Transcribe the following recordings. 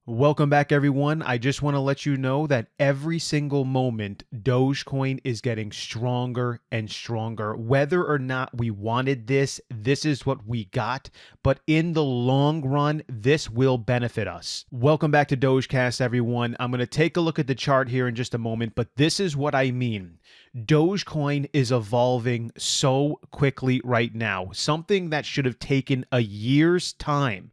Welcome back, everyone. I just want to let you know that every single moment, Dogecoin is getting stronger and stronger. Whether or not we wanted this, this is what we got. But in the long run, this will benefit us. Welcome back to Dogecast, everyone. I'm going to take a look at the chart here in just a moment, but this is what I mean. Dogecoin is evolving so quickly right now. Something that should have taken a year's time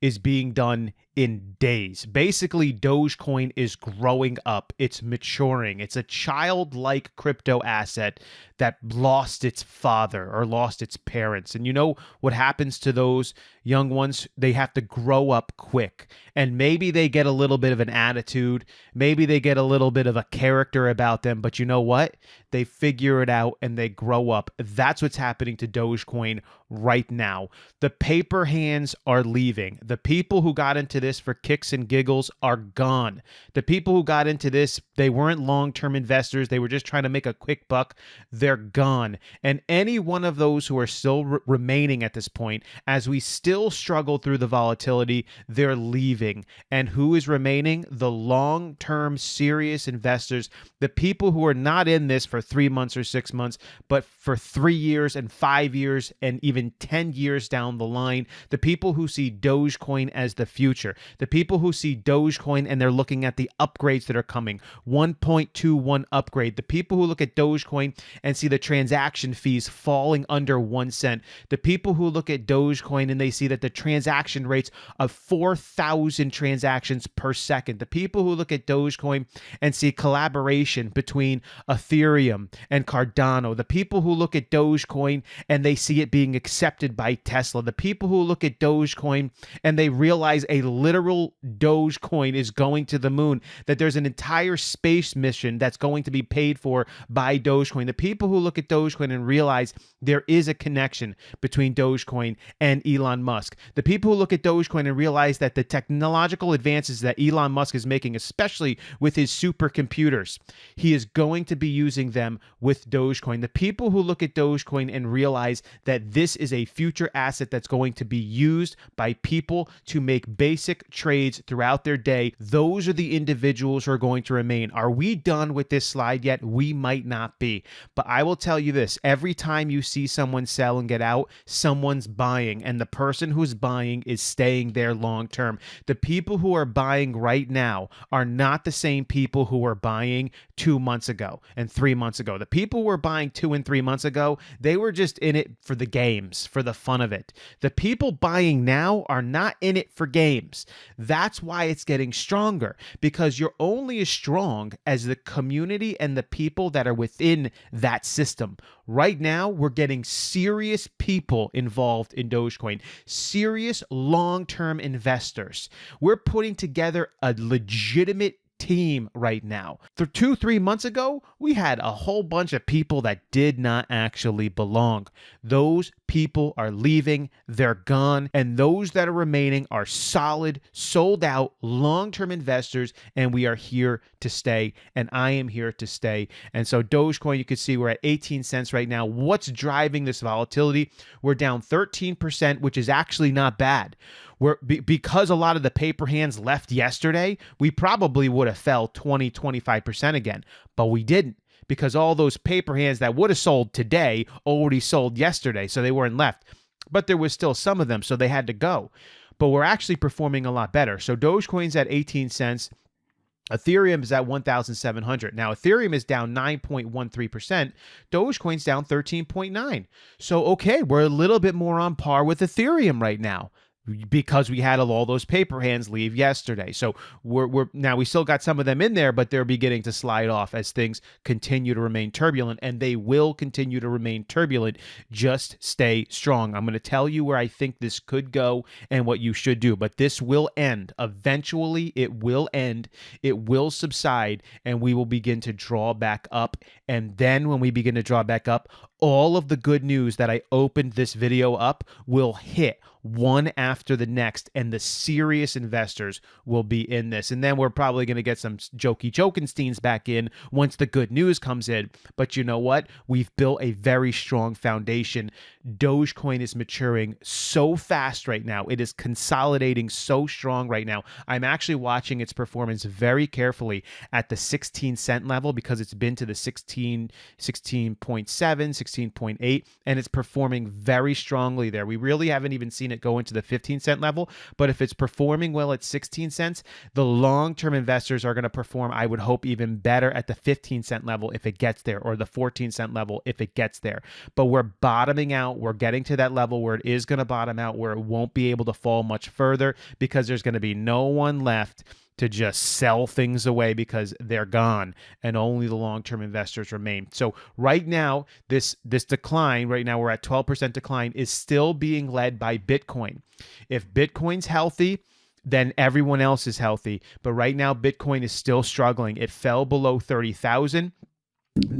is being done in days. Basically, Dogecoin is growing up. It's maturing. It's a childlike crypto asset that lost its father or lost its parents. And you know what happens to those young ones? They have to grow up quick. And maybe they get a little bit of an attitude. Maybe they get a little bit of a character about them. But you know what? They figure it out and they grow up. That's what's happening to Dogecoin right now. The paper hands are leaving. The people who got into this for kicks and giggles are gone. The people who got into this, they weren't long-term investors. They were just trying to make a quick buck. They're gone. And any one of those who are still remaining at this point, as we still struggle through the volatility, they're leaving. And who is remaining? The long-term serious investors, the people who are not in this for 3 months or 6 months, but for 3 years and 5 years and even 10 years down the line, the people who see Dogecoin as the future, the people who see Dogecoin and they're looking at the upgrades that are coming, 1.21 upgrade, the people who look at Dogecoin and see the transaction fees falling under 1 cent, the people who look at Dogecoin and they see that the transaction rates of 4,000 transactions per second, the people who look at Dogecoin and see collaboration between Ethereum and Cardano, the people who look at Dogecoin and they see it being accepted by Tesla, the people who look at Dogecoin and they realize a literal Dogecoin is going to the moon, that there's an entire space mission that's going to be paid for by Dogecoin, the people who look at Dogecoin and realize there is a connection between Dogecoin and Elon Musk, the people who look at Dogecoin and realize that the technological advances that Elon Musk is making, especially with his supercomputers, he is going to be using them with Dogecoin. The people who look at Dogecoin and realize that this is a future asset that's going to be used by people to make basic trades throughout their day, those are the individuals who are going to remain. Are we done with this slide yet? We might not be. But I will tell you this, every time you see someone sell and get out, someone's buying, and the person who's buying is staying there long term. The people who are buying right now are not the same people who were buying 2 months ago and 3 months ago. The people who were buying 2 and 3 months ago, they were just in it for the games, for the fun of it. The people buying now are not in it for games. That's why it's getting stronger, because you're only as strong as the community and the people that are within that system. Right now, we're getting serious people involved in Dogecoin, serious long-term investors. We're putting together a legitimate team right now. 2-3 months ago, we had a whole bunch of people that did not actually belong. Those people are leaving, they're gone, and those that are remaining are solid, sold out, long-term investors, and we are here to stay, and I am here to stay. And so Dogecoin, you can see we're at 18 cents right now. What's driving this volatility? We're down 13%, which is actually not bad. Because a lot of the paper hands left yesterday, we probably would have fell 20-25% again, but we didn't, because all those paper hands that would have sold today already sold yesterday, so they weren't left. But there was still some of them, so they had to go. But we're actually performing a lot better. So Dogecoin's at 18 cents. Ethereum is at 1,700. Now, Ethereum is down 9.13%. Dogecoin's down 13.9%. So, okay, we're a little bit more on par with Ethereum right now, because we had all those paper hands leave yesterday. So we're now, we still got some of them in there, but they're beginning to slide off as things continue to remain turbulent, and they will continue to remain turbulent. Just stay strong. I'm going to tell you where I think this could go and what you should do, but this will end. Eventually, it will end. It will subside, and we will begin to draw back up. And then when we begin to draw back up, all of the good news that I opened this video up will hit one after the next, and the serious investors will be in this. And then we're probably going to get some jokey Jokensteins back in once the good news comes in. But you know what? We've built a very strong foundation. Dogecoin is maturing so fast right now. It is consolidating so strong right now. I'm actually watching its performance very carefully at the 16-cent level because it's been to the 16.7, 16.8, and it's performing very strongly there. We really haven't even seen it go into the 15-cent level, but if it's performing well at 16 cents, the long-term investors are going to perform, I would hope, even better at the 15-cent level if it gets there, or the 14-cent level if it gets there. But we're bottoming out. We're getting to that level where it is going to bottom out, where it won't be able to fall much further because there's going to be no one left to just sell things away because they're gone, and only the long-term investors remain. So right now, this decline, right now we're at 12% decline, is still being led by Bitcoin. If Bitcoin's healthy, then everyone else is healthy. But right now, Bitcoin is still struggling. It fell below 30,000.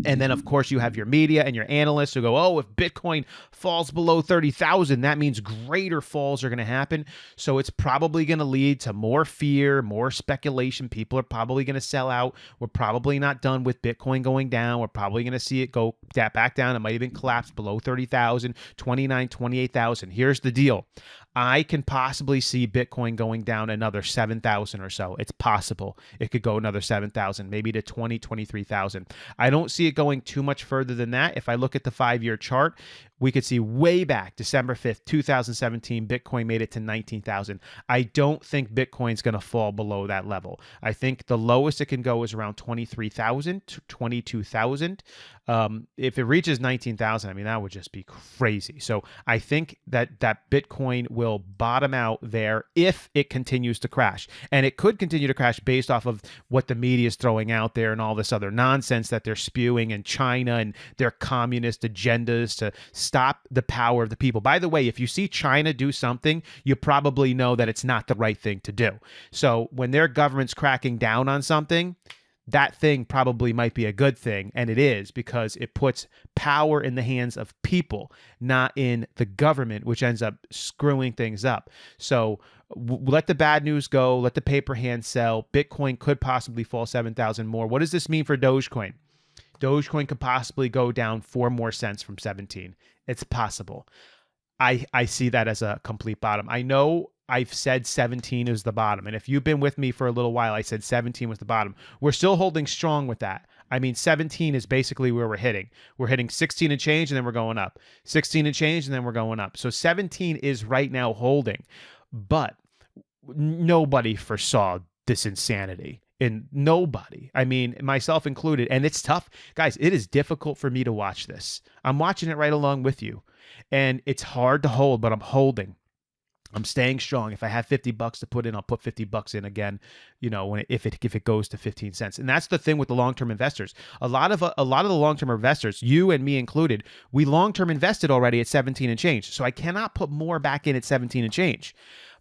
And then, of course, you have your media and your analysts who go, oh, if Bitcoin falls below 30,000, that means greater falls are going to happen. So it's probably going to lead to more fear, more speculation. People are probably going to sell out. We're probably not done with Bitcoin going down. We're probably going to see it go back down. It might even collapse below 30,000, 29, 28,000. Here's the deal. I can possibly see Bitcoin going down another 7,000 or so. It's possible. It could go another 7,000, maybe to 20, 23,000. I don't see it going too much further than that. If I look at the 5-year chart, we could see way back December 5th, 2017, Bitcoin made it to 19,000. I don't think Bitcoin's going to fall below that level. I think the lowest it can go is around 23,000 to 22,000. If it reaches 19,000, I mean, that would just be crazy. So I think that Bitcoin will bottom out there if it continues to crash. And it could continue to crash based off of what the media is throwing out there and all this other nonsense that they're spewing in China and their communist agendas to stop the power of the people. By the way, if you see China do something, you probably know that it's not the right thing to do. So when their government's cracking down on something, that thing probably might be a good thing, and it is, because it puts power in the hands of people, not in the government, which ends up screwing things up. So let the bad news go, let the paper hand sell. Bitcoin could possibly fall 7,000 more. What does this mean for Dogecoin? Dogecoin could possibly go down 4 more cents from 17. It's possible. I see that as a complete bottom. I know I've said 17 is the bottom. And if you've been with me for a little while, I said 17 was the bottom. We're still holding strong with that. I mean, 17 is basically where we're hitting. We're hitting 16 and change, and then we're going up. 16 and change, and then we're going up. So 17 is right now holding. But nobody foresaw this insanity. And nobody, I mean, myself included. And it's tough. Guys, it is difficult for me to watch this. I'm watching it right along with you. And it's hard to hold, but I'm holding. I'm staying strong. If I have $50 to put in, I'll put $50 in again, you know, if it goes to 15 cents. And that's the thing with the long-term investors. A lot of the long-term investors, you and me included, we long-term invested already at 17 and change. So I cannot put more back in at 17 and change,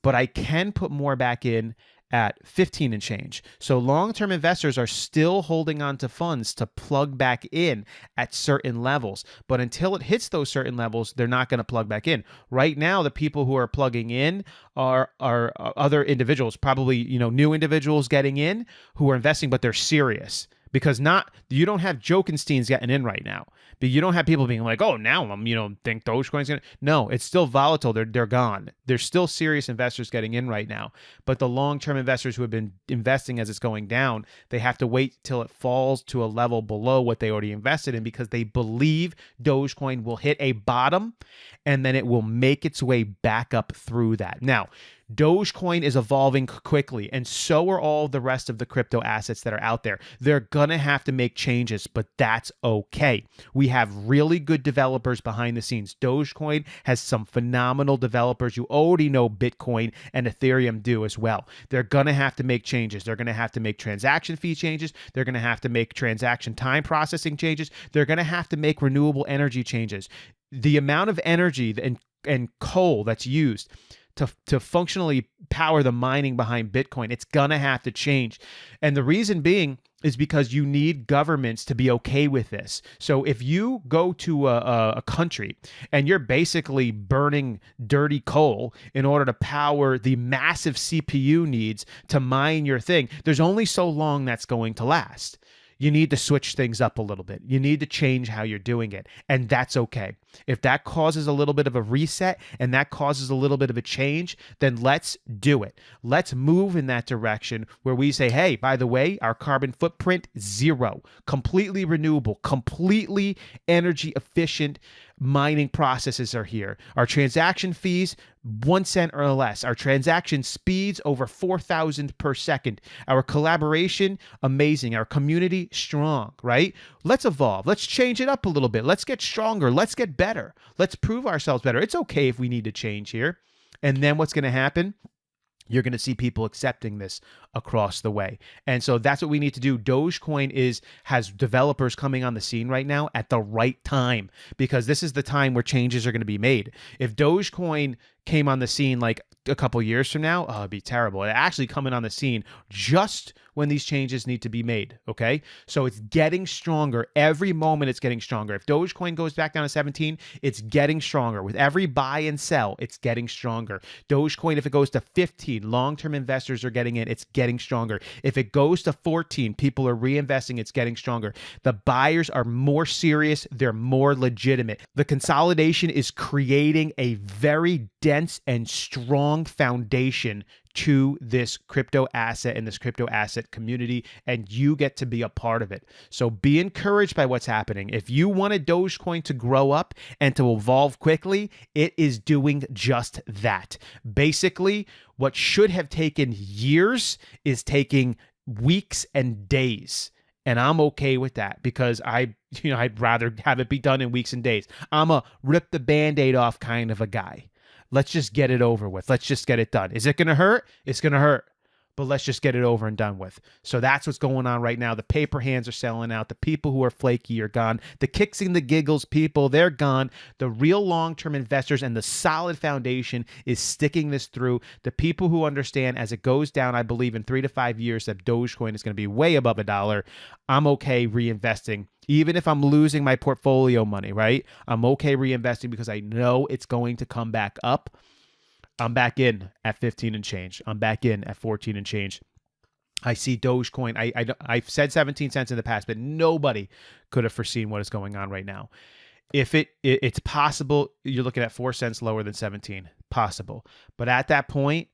but I can put more back in at 15 and change. So long-term investors are still holding on to funds to plug back in at certain levels. But until it hits those certain levels, they're not going to plug back in. Right now, the people who are plugging in are other individuals, probably, you know, new individuals getting in who are investing, but they're serious. Because you don't have Jokensteins getting in right now. But you don't have people being like, oh, now I'm, think Dogecoin's going to. No, it's still volatile. They're gone. There's still serious investors getting in right now. But the long-term investors who have been investing as it's going down, they have to wait till it falls to a level below what they already invested in, because they believe Dogecoin will hit a bottom and then it will make its way back up through that. Now, Dogecoin is evolving quickly, and so are all the rest of the crypto assets that are out there. They're going to have to make changes, but that's okay. We have really good developers behind the scenes. Dogecoin has some phenomenal developers. You already know Bitcoin and Ethereum do as well. They're going to have to make changes. They're going to have to make transaction fee changes. They're going to have to make transaction time processing changes. They're going to have to make renewable energy changes. The amount of energy and coal that's used to functionally power the mining behind Bitcoin. It's gonna have to change. And the reason being is because you need governments to be okay with this. So if you go to a country and you're basically burning dirty coal in order to power the massive CPU needs to mine your thing, there's only so long that's going to last. You need to switch things up a little bit. You need to change how you're doing it. And that's okay. If that causes a little bit of a reset and that causes a little bit of a change, then let's do it. Let's move in that direction where we say, hey, by the way, our carbon footprint, 0, completely renewable, completely energy efficient mining processes are here. Our transaction fees, 1 cent or less. Our transaction speeds over 4,000 per second. Our collaboration, amazing. Our community, strong, right? Let's evolve. Let's change it up a little bit. Let's get stronger. Let's get better. Let's prove ourselves better. It's okay if we need to change here. And then what's going to happen? You're going to see people accepting this across the way. And so that's what we need to do. Dogecoin has developers coming on the scene right now at the right time, because this is the time where changes are going to be made. If Dogecoin came on the scene like a couple years from now, it'd be terrible. It actually coming on the scene just when these changes need to be made, okay? So it's getting stronger. Every moment it's getting stronger. If Dogecoin goes back down to 17, it's getting stronger. With every buy and sell, it's getting stronger. Dogecoin, if it goes to 15, long-term investors are getting in, it's getting stronger. If it goes to 14, people are reinvesting, it's getting stronger. The buyers are more serious, they're more legitimate. The consolidation is creating a very dense and strong foundation to this crypto asset and this crypto asset community, and you get to be a part of it. So be encouraged by what's happening. If you wanted Dogecoin to grow up and to evolve quickly, it is doing just that. Basically, what should have taken years is taking weeks and days. And I'm okay with that, because I'd rather have it be done in weeks and days. I'm a rip the Band-Aid off kind of a guy. Let's just get it over with. Let's just get it done. Is it going to hurt? It's going to hurt. But let's just get it over and done with. So that's what's going on right now. The paper hands are selling out. The people who are flaky are gone. The kicks and the giggles people, they're gone. The real long-term investors and the solid foundation is sticking this through. The people who understand as it goes down, I believe in 3 to 5 years that Dogecoin is going to be way above $1. I'm okay reinvesting. Even if I'm losing my portfolio money, right? I'm okay reinvesting because I know it's going to come back up. I'm back in at 15 and change. I'm back in at 14 and change. I see Dogecoin. I've said 17 cents in the past, but nobody could have foreseen what is going on right now. If it's possible, you're looking at 4 cents lower than 17. Possible. But at that point,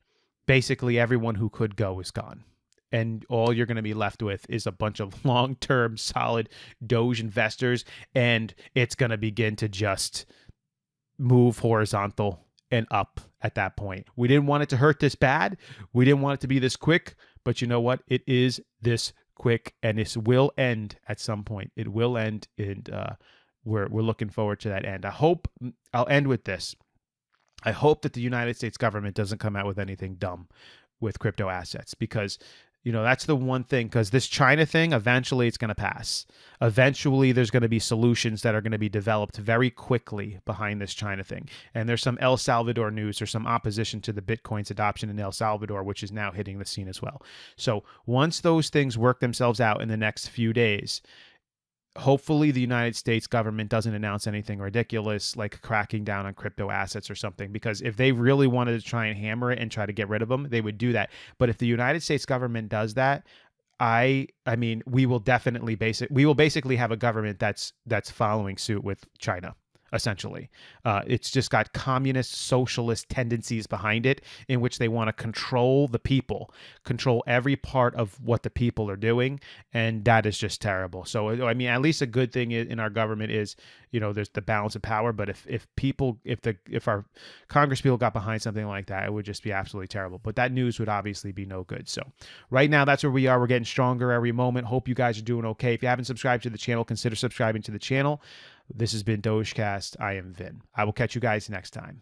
basically everyone who could go is gone. And all you're going to be left with is a bunch of long-term, solid Doge investors, and it's going to begin to just move horizontal and up at that point. We didn't want it to hurt this bad. We didn't want it to be this quick, but you know what? It is this quick, and this will end at some point. It will end, and we're looking forward to that end. I'll end with this. I hope that the United States government doesn't come out with anything dumb with crypto assets, because that's the one thing, because this China thing, eventually it's going to pass. Eventually there's going to be solutions that are going to be developed very quickly behind this China thing. And there's some El Salvador news. There's some opposition to the Bitcoin's adoption in El Salvador, which is now hitting the scene as well. So once those things work themselves out in the next few days, hopefully the United States government doesn't announce anything ridiculous like cracking down on crypto assets or something, because if they really wanted to try and hammer it and try to get rid of them, they would do that. But if the United States government does that, I mean, we will basically have a government that's following suit with China. Essentially, it's just got communist, socialist tendencies behind it, in which they want to control the people, control every part of what the people are doing, and that is just terrible. So, I mean, at least a good thing in our government is, there's the balance of power. But if our Congress people got behind something like that, it would just be absolutely terrible. But that news would obviously be no good. So, right now, that's where we are. We're getting stronger every moment. Hope you guys are doing okay. If you haven't subscribed to the channel, consider subscribing to the channel. This has been Dogecast. I am Vin. I will catch you guys next time.